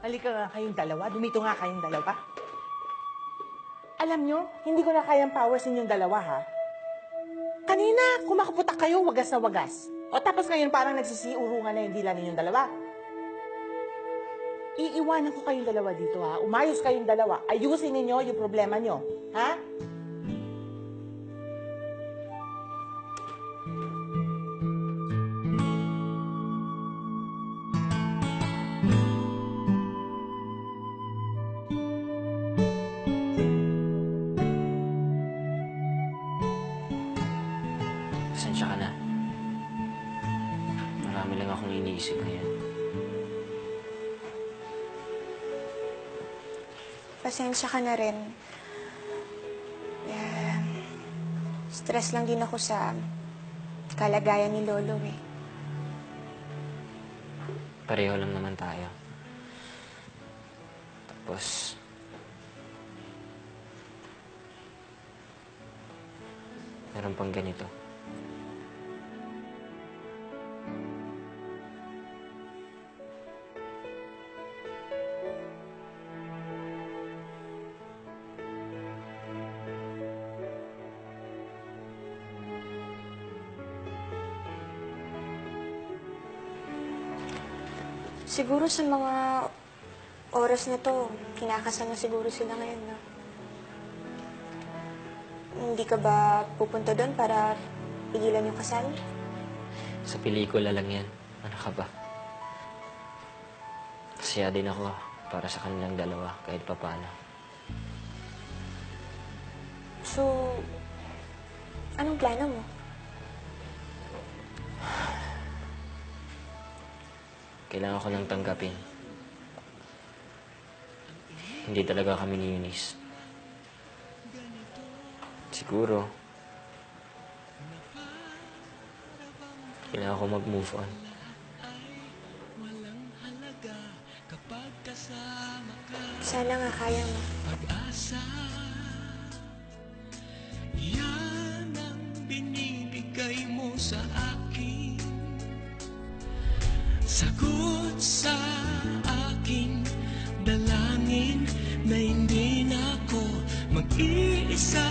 Halika nga kayong dalawa. Dumito nga kayong dalawa. Alam nyo, hindi ko na kayang pawasin yung dalawa, ha? Kanina, kumakaputak kayo, wagas na wagas. O tapos ngayon parang nagsisiurungan na yung dila ninyong dalawa. Iiwanan ko kayong dalawa dito, ha? Umayos kayong dalawa. Ayusin ninyo yung problema nyo, ha? Pasensya ka na. Marami lang akong iniisip ngayon. Pasensya ka na rin. Stress lang din ako sa kalagayan ni Lolo eh. Pareho lang naman tayo. Tapos, meron pang ganito. Siguro sa mga oras na to, kinakasal na siguro sila ngayon, no? Hindi ka ba pupunta doon para pigilan yung kasal? Sa pelikula lang yan. Ano ka ba? Masaya din ako para sa kanilang dalawa kahit papano. So, anong plano mo? Kailangan ko nang tanggapin. Hindi talaga kami ni Eunice. Siguro, kailangan ko mag-move on. Sana nga kaya mo. Yan ang binibigay mo sa akin. Sagot sa aking dalangin na hindi na ako mag-iisa.